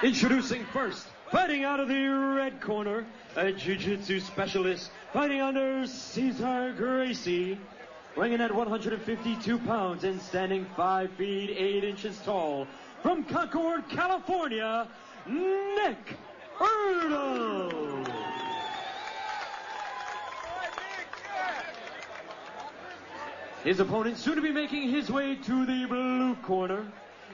Introducing first, fighting out of the red corner, a jiu-jitsu specialist, fighting under Cesar Gracie, weighing at 152 pounds and standing 5 feet 8 inches tall. From Concord, California, Nick Ertl. His opponent soon to be making his way to the blue corner,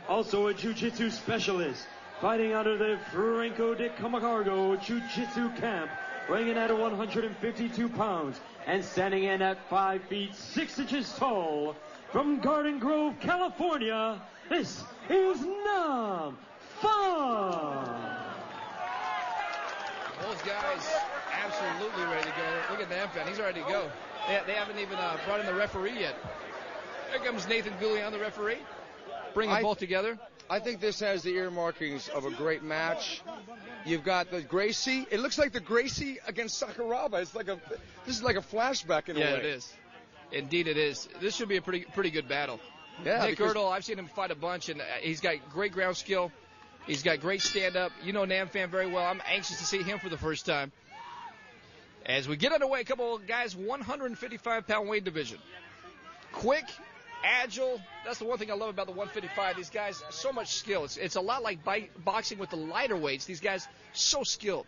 also a jiu-jitsu specialist, fighting out of the Franco de Camargo Jiu-Jitsu camp, weighing in at 152 pounds and standing in at 5 feet 6 inches tall. From Garden Grove, California, this is Phan. Those guys absolutely ready to go. Look at Phan, he's ready to go. They haven't even brought in the referee yet. Here comes Nathan Goulion, the referee. Bring them both together. I think this has the earmarkings of a great match. You've got the Gracie. It looks like the Gracie against Sakuraba. This is like a flashback in a way. Yeah, it is. Indeed, it is. This should be a pretty good battle. Yeah, Nick Ertl, I've seen him fight a bunch, and he's got great ground skill. He's got great stand-up. You know Phan very well. I'm anxious to see him for the first time. As we get underway, a couple of guys, 155-pound weight division. Quick, agile. That's the one thing I love about the 155. These guys, so much skill. It's a lot like boxing with the lighter weights. These guys, so skilled.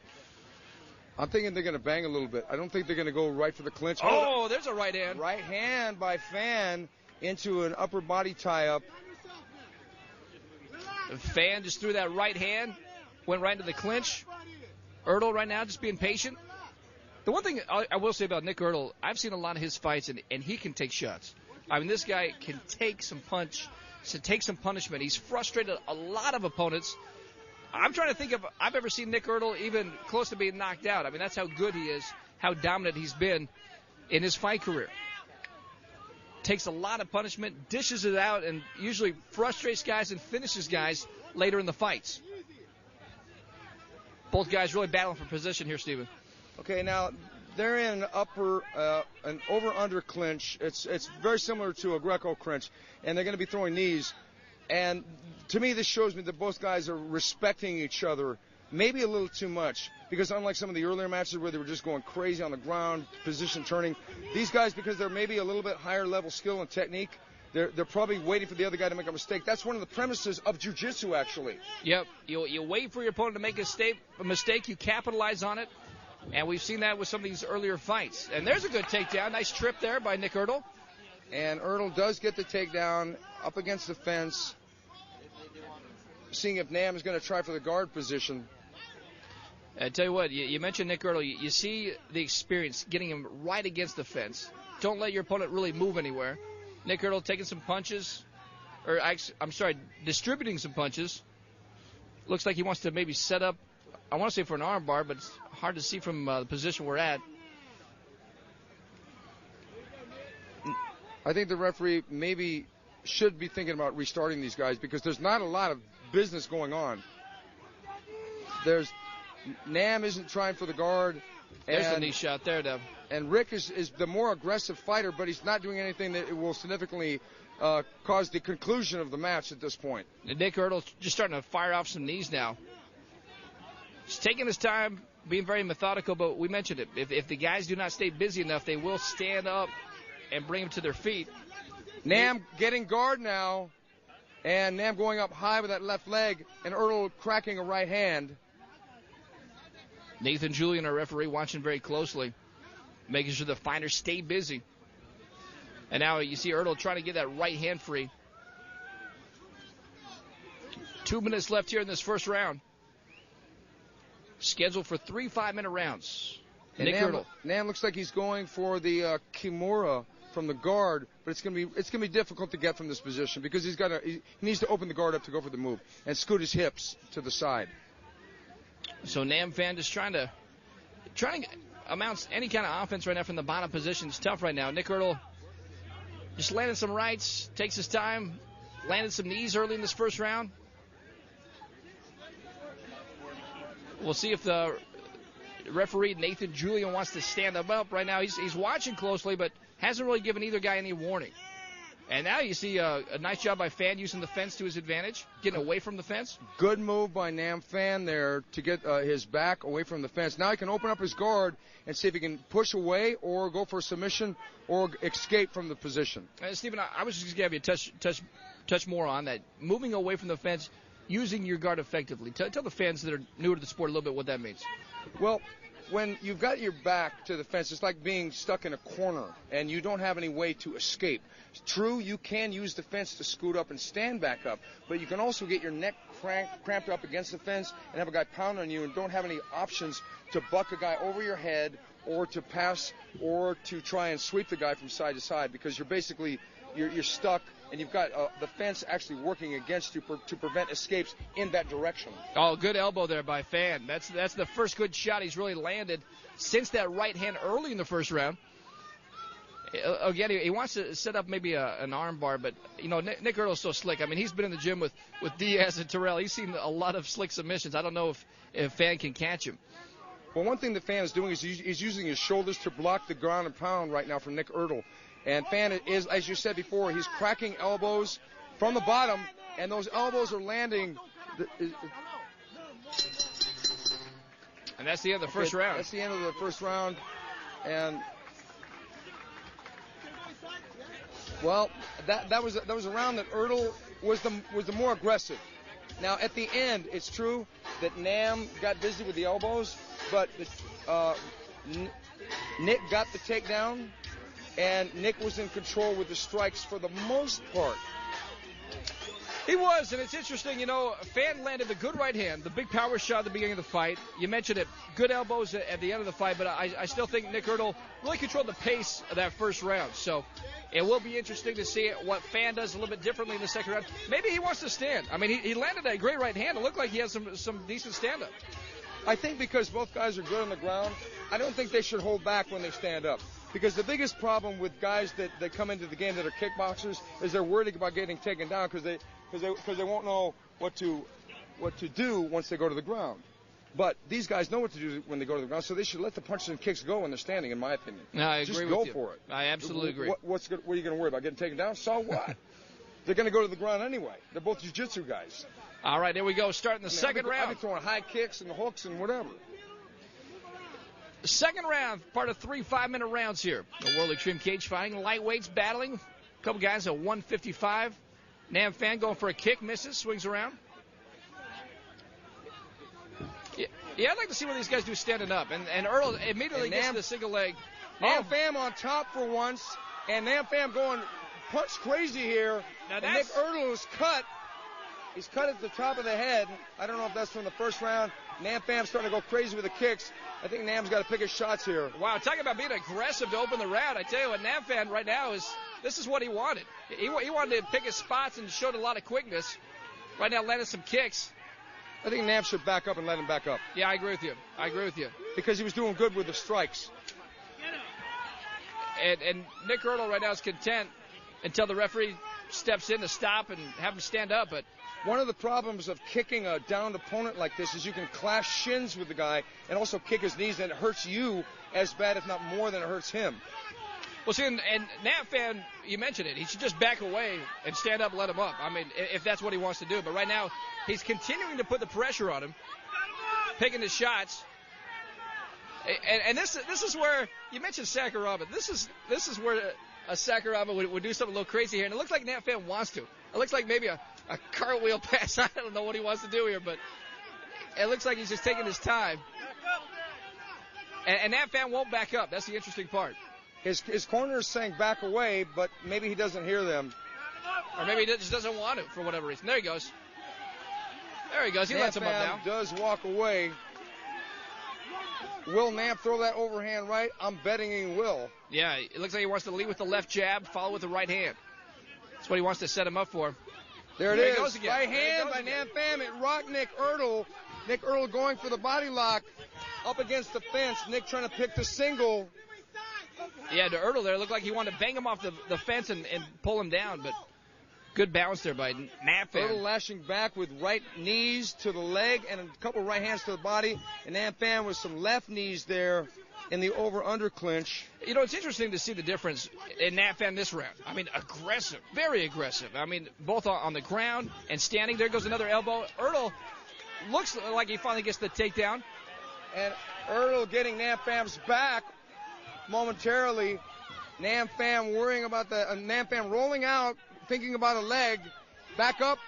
I'm thinking they're going to bang a little bit. I don't think they're going to go right for the clinch. Oh, there's a right hand. Right hand by Phan into an upper body tie-up. Phan just threw that right hand, went right into the clinch. Ertl right now just being patient. The one thing I will say about Nick Ertl, I've seen a lot of his fights, and he can take shots. I mean, this guy can take some punishment. He's frustrated a lot of opponents. I'm trying to think if I've ever seen Nick Ertl even close to being knocked out. I mean, that's how good he is, how dominant he's been in his fight career. Takes a lot of punishment, dishes it out, and usually frustrates guys and finishes guys later in the fights. Both guys really battling for position here, Steven. Okay, now they're in an over-under clinch. It's very similar to a Greco clinch, and they're going to be throwing knees. And to me, this shows me that both guys are respecting each other, maybe a little too much, because unlike some of the earlier matches where they were just going crazy on the ground, position turning, these guys, because they're maybe a little bit higher level skill and technique, they're probably waiting for the other guy to make a mistake. That's one of the premises of jiu-jitsu, actually. Yep, you wait for your opponent to make a mistake, you capitalize on it. And we've seen that with some of these earlier fights. And there's a good takedown. Nice trip there by Nick Ertl. And Ertl does get the takedown up against the fence, seeing if Nam is going to try for the guard position. I tell you what, you mentioned Nick Ertl. You see the experience getting him right against the fence. Don't let your opponent really move anywhere. Nick Ertl taking some punches, distributing some punches. Looks like he wants to maybe set up, I want to say for an arm bar, but it's hard to see from the position we're at. I think the referee maybe should be thinking about restarting these guys because there's not a lot of business going on. Nam isn't trying for the guard. There's the knee shot there, Dev. And Rick is the more aggressive fighter, but he's not doing anything that will significantly cause the conclusion of the match at this point. And Nick Ertl's just starting to fire off some knees now. He's taking his time, being very methodical, but we mentioned it. If the guys do not stay busy enough, they will stand up and bring them to their feet. Nam getting guard now, and Nam going up high with that left leg, and Ertl cracking a right hand. Nathan Julian, our referee, watching very closely, making sure the fighters stay busy. And now you see Ertl trying to get that right hand free. 2 minutes left here in this first round. Scheduled for 3 5-minute rounds. And Nick Ertl. Nam looks like he's going for the Kimura from the guard, but it's gonna be difficult to get from this position because he needs to open the guard up to go for the move and scoot his hips to the side. So Phan just trying to amount any kind of offense right now from the bottom position. It's tough right now. Nick Ertl just landing some rights, takes his time, landed some knees early in this first round. We'll see if the referee Nathan Julian wants to stand him up right now. He's watching closely, but hasn't really given either guy any warning. And now you see a nice job by Phan using the fence to his advantage, getting away from the fence. Good move by Phan there to get his back away from the fence. Now he can open up his guard and see if he can push away or go for a submission or escape from the position. Stephen, I was just going to have you touch more on that. Moving away from the fence, using your guard effectively. Tell the fans that are newer to the sport a little bit what that means. Well, when you've got your back to the fence, it's like being stuck in a corner and you don't have any way to escape. True, you can use the fence to scoot up and stand back up, but you can also get your neck cramped up against the fence and have a guy pound on you and don't have any options to buck a guy over your head or to pass or to try and sweep the guy from side to side, because you're basically you're stuck and you've got the fence actually working against you to prevent escapes in that direction. Oh, good elbow there by Phan. That's the first good shot he's really landed since that right hand early in the first round. Again, he wants to set up maybe an arm bar, but, you know, Nick Ertl's so slick. I mean, he's been in the gym with Diaz and Terrell. He's seen a lot of slick submissions. I don't know if Phan can catch him. Well, one thing that Phan is doing is he's using his shoulders to block the ground and pound right now from Nick Ertl. And Phan is, as you said before, he's cracking elbows from the bottom, and those elbows are landing. And that's the end of the first round. That's the end of the first round. And, well, that was a round that Ertl was the more aggressive. Now, at the end, it's true that Nam got busy with the elbows, but Nick got the takedown, and Nick was in control with the strikes for the most part. He was, and it's interesting, you know, Phan landed the good right hand, the big power shot at the beginning of the fight. You mentioned it, good elbows at the end of the fight, but I still think Nick Ertl really controlled the pace of that first round. So it will be interesting to see what Phan does a little bit differently in the second round. Maybe he wants to stand. I mean, he landed a great right hand. It looked like he has some decent stand-up. I think because both guys are good on the ground, I don't think they should hold back when they stand up. Because the biggest problem with guys that come into the game that are kickboxers is they're worried about getting taken down because they won't know what to do once they go to the ground. But these guys know what to do when they go to the ground, so they should let the punches and kicks go when they're standing, in my opinion. No, I agree Just with go you. for it. I absolutely agree. What are you going to worry about, getting taken down? So what? They're going to go to the ground anyway. They're both jiu-jitsu guys. All right, there we go. Starting the second round. I'll be throwing high kicks and hooks and whatever. Second round, part of 3 5-minute rounds here. The World Extreme Cage Fighting. Lightweights battling. A couple guys at 155. Phan going for a kick, misses, swings around. Yeah, I'd like to see what these guys do standing up. And Ertl immediately gets to the single leg. Phan on top for once, and Phan going punch crazy here. Now and Nick Ertl is cut. He's cut at the top of the head. I don't know if that's from the first round. Phan's starting to go crazy with the kicks. I think Nam's got to pick his shots here. Wow, talking about being aggressive to open the round. I tell you what, Phan right now this is what he wanted. He wanted to pick his spots and showed a lot of quickness. Right now, landed some kicks. I think Nam should back up and let him back up. Yeah, I agree with you. Because he was doing good with the strikes. And Nick Ertl right now is content until the referee steps in to stop and have him stand up. But one of the problems of kicking a downed opponent like this is you can clash shins with the guy and also kick his knees, and it hurts you as bad, if not more, than it hurts him. Well, see, and Phan, you mentioned it. He should just back away and stand up and let him up. I mean, if that's what he wants to do. But right now, he's continuing to put the pressure on him, picking his shots. And this is where you mentioned Sakuraba. This is where a Sakuraba would do something a little crazy here, and it looks like Phan wants to. It looks like maybe a cartwheel pass. I don't know what he wants to do here, but it looks like he's just taking his time. And Phan won't back up. That's the interesting part. His corner is saying back away, but maybe he doesn't hear them. Or maybe he just doesn't want to for whatever reason. There he goes. He lets him up now. Does walk away. Will Nam throw that overhand right? I'm betting he will. Yeah, it looks like he wants to lead with the left jab, follow with the right hand. That's what he wants to set him up for. There it is. Goes again. Right hand by Phan. It rocked Nick Ertl. Nick Ertl going for the body lock up against the fence. Nick trying to pick the single. Yeah, to Ertl there, it looked like he wanted to bang him off the fence and pull him down, but good balance there by Phan. Ertl lashing back with right knees to the leg and a couple right hands to the body, and Phan with some left knees there in the over-under clinch. You know, it's interesting to see the difference in Phan this round. I mean, aggressive, very aggressive. I mean, both on the ground and standing. There goes another elbow. Ertl looks like he finally gets the takedown. And Ertl getting Phan's back momentarily. Phan worrying about Phan rolling out, thinking about a leg. Back up.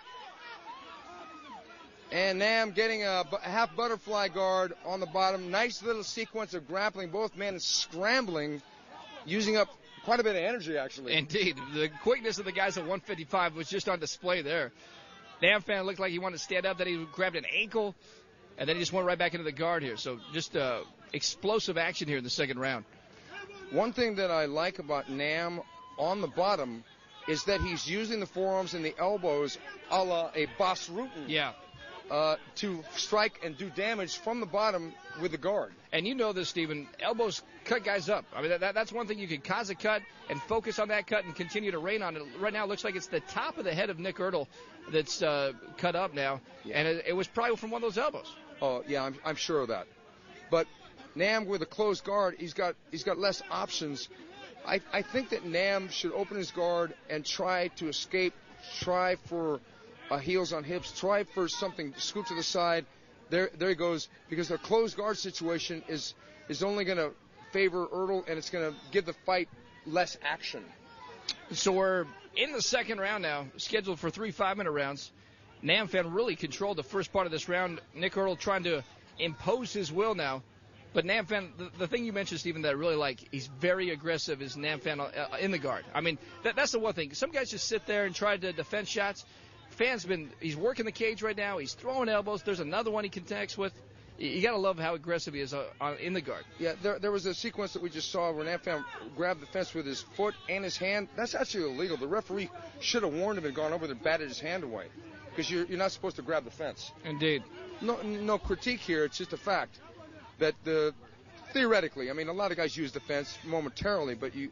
And Nam getting a half butterfly guard on the bottom. Nice little sequence of grappling. Both men scrambling, using up quite a bit of energy, actually. Indeed. The quickness of the guys at 155 was just on display there. Phan looked like he wanted to stand up, then he grabbed an ankle, and then he just went right back into the guard here. So just explosive action here in the second round. One thing that I like about Nam on the bottom is that he's using the forearms and the elbows a la a Bas Rutten. Yeah. To strike and do damage from the bottom with the guard. And you know this, Stephen. Elbows cut guys up. I mean, that's one thing. You can cause a cut and focus on that cut and continue to rain on it. Right now, it looks like it's the top of the head of Nick Ertl that's cut up now. Yeah. And it was probably from one of those elbows. Oh, yeah, I'm sure of that. But Nam with a closed guard, he's got less options. I think that Nam should open his guard and try to escape, try for heels on hips, try for something, scoop to the side. There he goes, because the closed guard situation is only going to favor Ertl, and it's going to give the fight less action. So we're in the second round now, scheduled for 3 5-minute rounds. Phan really controlled the first part of this round. Nick Ertl trying to impose his will now. But Phan, the thing you mentioned, Stephen, that I really like, he's very aggressive, is Phan in the guard. I mean, that's the one thing. Some guys just sit there and try to defend shots. He's working the cage right now. He's throwing elbows. There's another one he connects with. You got to love how aggressive he is in the guard. Yeah, there was a sequence that we just saw where Phan grabbed the fence with his foot and his hand. That's actually illegal. The referee should have warned him and gone over there and batted his hand away, because you're not supposed to grab the fence. Indeed. No critique here. It's just a fact that theoretically, I mean, a lot of guys use the fence momentarily, but you.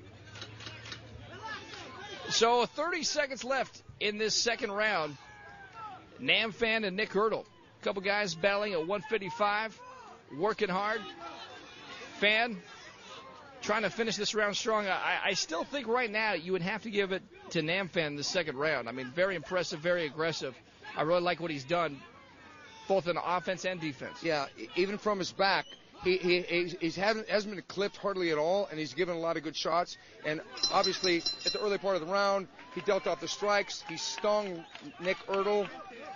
So 30 seconds left in this second round. Phan and Nick Ertl. A couple guys battling at 155, working hard. Phan trying to finish this round strong. I still think right now you would have to give it to Phan in the second round. I mean, very impressive, very aggressive. I really like what he's done, both in offense and defense. Yeah, even from his back. He hasn't been clipped hardly at all, and he's given a lot of good shots. And obviously, at the early part of the round, he dealt out the strikes. He stung Nick Ertl.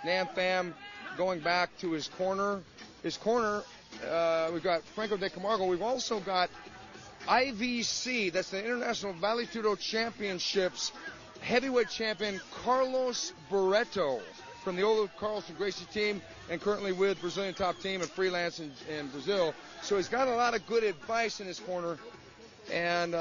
Phan going back to his corner. We've got Franco de Camargo. We've also got IVC, that's the International Vale Tudo Championships heavyweight champion Carlos Barreto from the old Carlson Gracie team, and currently with Brazilian top team and freelance in Brazil. So he's got a lot of good advice in his corner. And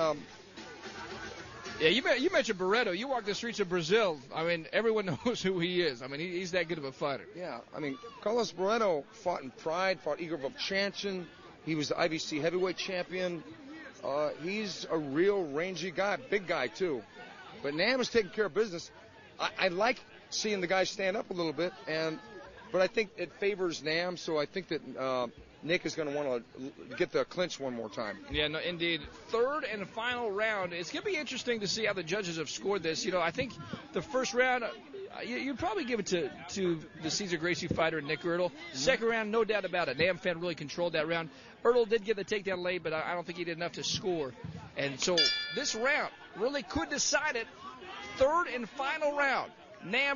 yeah, you mentioned Barreto. You walk the streets of Brazil. I mean, everyone knows who he is. I mean, he's that good of a fighter. Yeah, I mean, Carlos Barreto fought in Pride, fought Igor Vovchanchyn. He was the IVC heavyweight champion. He's a real rangy guy, big guy too. But Nam is taking care of business. I like seeing the guys stand up a little bit, but I think it favors Nam, so I think that Nick is going to want to get the clinch one more time. Yeah, no, indeed. Third and final round. It's going to be interesting to see how the judges have scored this. You know, I think the first round, you'd probably give it to the Cesar Gracie fighter, Nick Ertl. Second round, no doubt about it. Phan really controlled that round. Ertl did get the takedown late, but I don't think he did enough to score. And so this round really could decide it. Third and final round.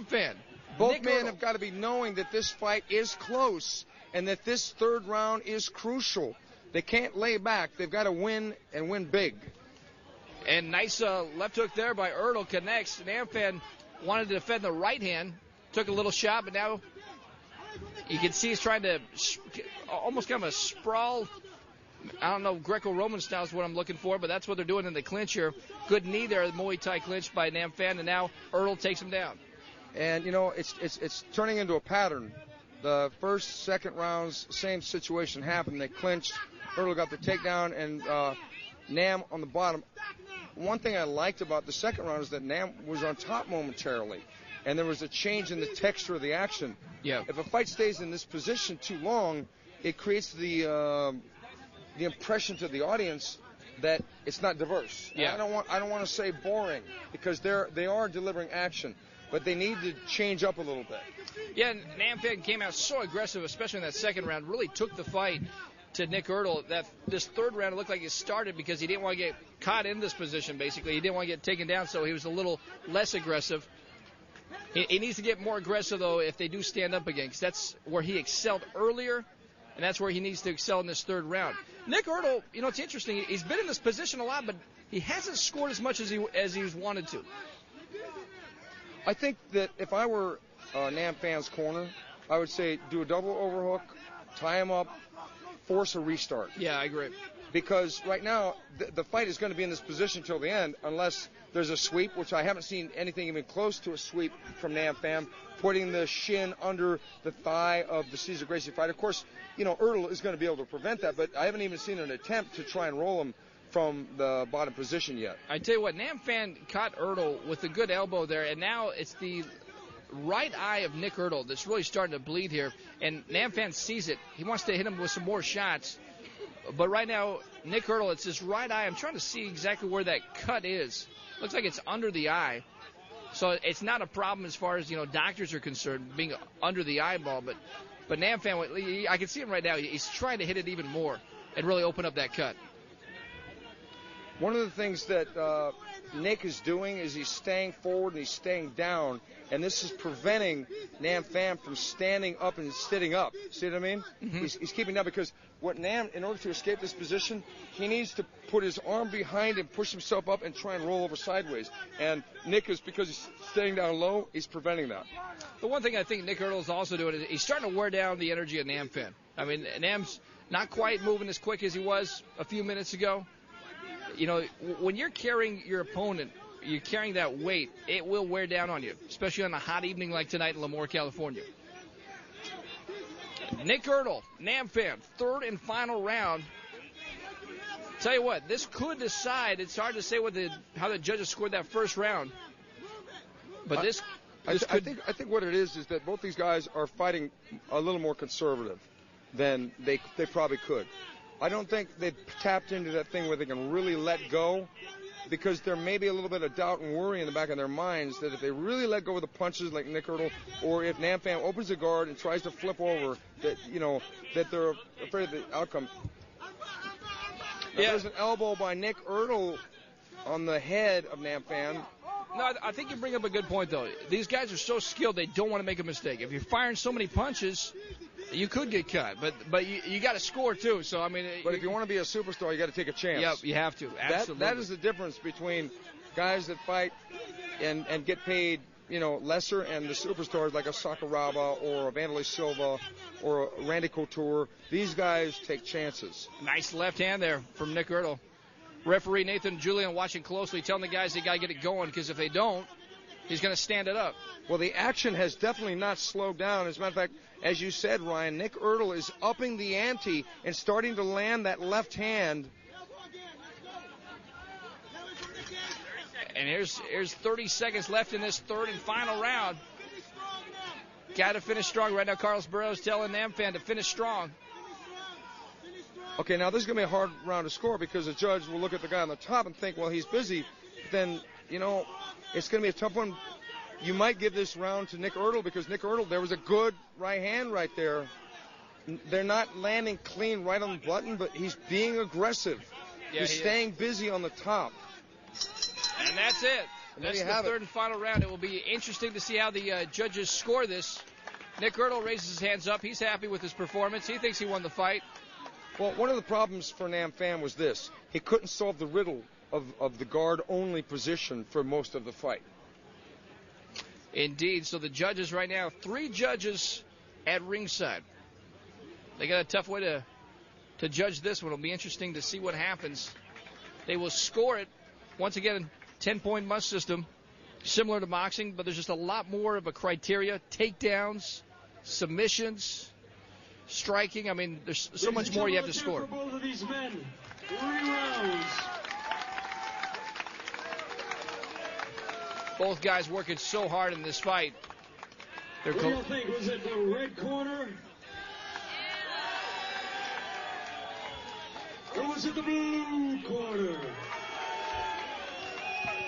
Phan. Both men have got to be knowing that this fight is close and that this third round is crucial. They can't lay back. They've got to win and win big. And nice left hook there by Ertl connects. Phan wanted to defend the right hand. Took a little shot, but now you can see he's trying to almost kind of a sprawl. I don't know, Greco-Roman style is what I'm looking for, but that's what they're doing in the clinch here. Good knee there, the Muay Thai clinch by Phan, and now Ertl takes him down. And, you know, it's turning into a pattern. The first, second rounds, same situation happened. They clinched. Ertl got the takedown, and Nam on the bottom. One thing I liked about the second round is that Nam was on top momentarily, and there was a change in the texture of the action. Yeah. If a fight stays in this position too long, it creates the the impression to the audience that it's not diverse. Yeah. I don't want to say boring, because they are delivering action, but they need to change up a little bit. Yeah, and Nam Phan came out so aggressive, especially in that second round, really took the fight to Nick Ertl. That this third round, it looked like it started because he didn't want to get caught in this position, basically. He didn't want to get taken down, so he was a little less aggressive. He needs to get more aggressive, though, if they do stand up again, because that's where he excelled earlier, and that's where he needs to excel in this third round. Nick Ertl, it's interesting. He's been in this position a lot, but he hasn't scored as much as he's wanted to. I think that if I were Nam Phan's corner, I would say do a double overhook, tie him up, force a restart. Yeah, I agree. Because right now, the fight is going to be in this position till the end, unless there's a sweep, which I haven't seen anything even close to a sweep from Nam Phan, putting the shin under the thigh of the Cesar Gracie fighter. Of course, Ertl is going to be able to prevent that, but I haven't even seen an attempt to try and roll him from the bottom position yet. I tell you what, Nam Phan caught Ertl with a good elbow there, and now it's the right eye of Nick Ertl that's really starting to bleed here, and Nam Phan sees it. He wants to hit him with some more shots, but right now, Nick Ertl, it's his right eye. I'm trying to see exactly where that cut is. Looks like it's under the eye, so it's not a problem as far as doctors are concerned, being under the eyeball, but Nam Phan, I can see him right now. He's trying to hit it even more and really open up that cut. One of the things that Nick is doing is he's staying forward and he's staying down, and this is preventing Nam Phan from standing up and sitting up. See what I mean? Mm-hmm. He's keeping down, because what Nam, in order to escape this position, he needs to put his arm behind and push himself up and try and roll over sideways. And Nick is, because he's staying down low, he's preventing that. The one thing I think Nick Ertl is also doing is he's starting to wear down the energy of Nam Phan. I mean, Nam's not quite moving as quick as he was a few minutes ago. When you're carrying your opponent, you're carrying that weight, it will wear down on you, especially on a hot evening like tonight in Lemoore, California. Nick Ertl, Nam Phan, third and final round. Tell you what, this could decide. It's hard to say how the judges scored that first round, but I think what it is that both these guys are fighting a little more conservative than they probably could. I don't think they've tapped into that thing where they can really let go, because there may be a little bit of doubt and worry in the back of their minds that if they really let go of the punches like Nick Ertl, or if Nam Phan opens the guard and tries to flip over, that they're afraid of the outcome. Yeah. There's an elbow by Nick Ertl on the head of Nam Phan. No, I think you bring up a good point, though. These guys are so skilled, they don't want to make a mistake. If you're firing so many punches, you could get cut, but you got to score too. So I mean, but if you want to be a superstar, you got to take a chance. Yep, you have to. Absolutely. That is the difference between guys that fight and get paid, lesser, and the superstars like a Sakuraba or a Wanderlei Silva or a Randy Couture. These guys take chances. Nice left hand there from Nick Ertl. Referee Nathan Julian watching closely, telling the guys they got to get it going, because if they don't, he's going to stand it up. Well, the action has definitely not slowed down. As a matter of fact, as you said, Ryan, Nick Ertl is upping the ante and starting to land that left hand. And here's 30 seconds left in this third and final round. Got to finish strong. Right now, Carlos Barrero's telling Nam Phan to finish strong. Okay, now this is going to be a hard round to score, because the judge will look at the guy on the top and think, well, he's busy. Then, it's going to be a tough one. You might give this round to Nick Ertl, because Nick Ertl, there was a good right hand right there. They're not landing clean right on the button, but he's being aggressive. Yeah, he's staying busy on the top. And that's it. And that's the third and final round. It will be interesting to see how the judges score this. Nick Ertl raises his hands up. He's happy with his performance. He thinks he won the fight. Well, one of the problems for Nam Phan was this. He couldn't solve the riddle of the guard-only position for most of the fight. Indeed. So the judges right now, 3 judges at ringside. They got a tough way to judge this one. It'll be interesting to see what happens. They will score it. Once again, 10-point must system, similar to boxing, but there's just a lot more of a criteria. Takedowns, submissions, striking. I mean, there's so much more you have to score. For both of these men, 3 rounds. Both guys working so hard in this fight. What do you think? Was it the red corner? judge of the blue corner.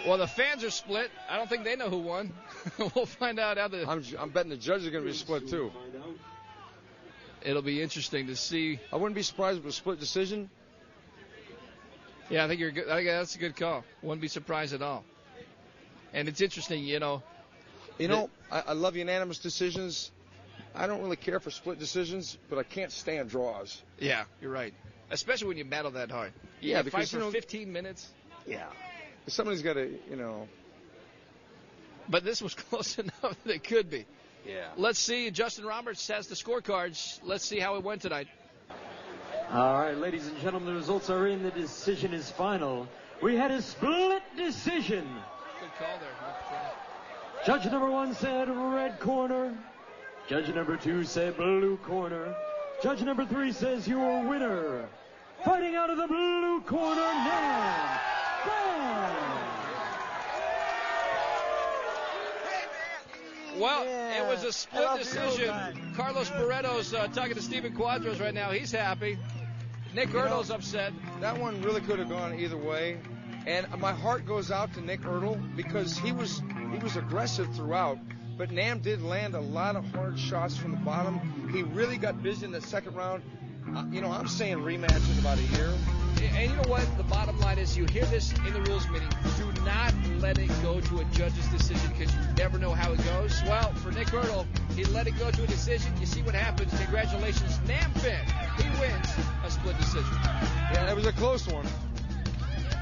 Well, the fans are split. I don't think they know who won. We'll find out how the. I'm betting the judges are going to be split too. It'll be interesting to see. I wouldn't be surprised if it was a split decision. Yeah, I think you're good. I think that's a good call. Wouldn't be surprised at all. And it's interesting, you know. I love unanimous decisions. I don't really care for split decisions, but I can't stand draws. Yeah, you're right. Especially when you battle that hard. Yeah, because fight for 15 minutes. Yeah. Somebody's got to, But this was close enough that it could be. Yeah. Let's see. Justin Roberts has the scorecards. Let's see how it went tonight. All right, ladies and gentlemen, the results are in. The decision is final. We had a split decision. Good call there. Judge number 1 said red corner. Judge number 2 said blue corner. Judge number 3 says your winner. Fighting out of the blue corner now. Well, it was a split decision. Carlos Barreto's talking to Steven Quadros right now. He's happy. Nick Ertl's upset. That one really could have gone either way. And my heart goes out to Nick Ertl because he was aggressive throughout. But Nam did land a lot of hard shots from the bottom. He really got busy in the second round. I'm saying rematch in about a year. And you know what? The bottom line is you hear this in the rules meeting. Do not let it go to a judge's decision because you never know how it goes. Well, for Nick Ertl, he let it go to a decision. You see what happens. Congratulations, Nam Phan. He wins a split decision. Yeah, that was a close one.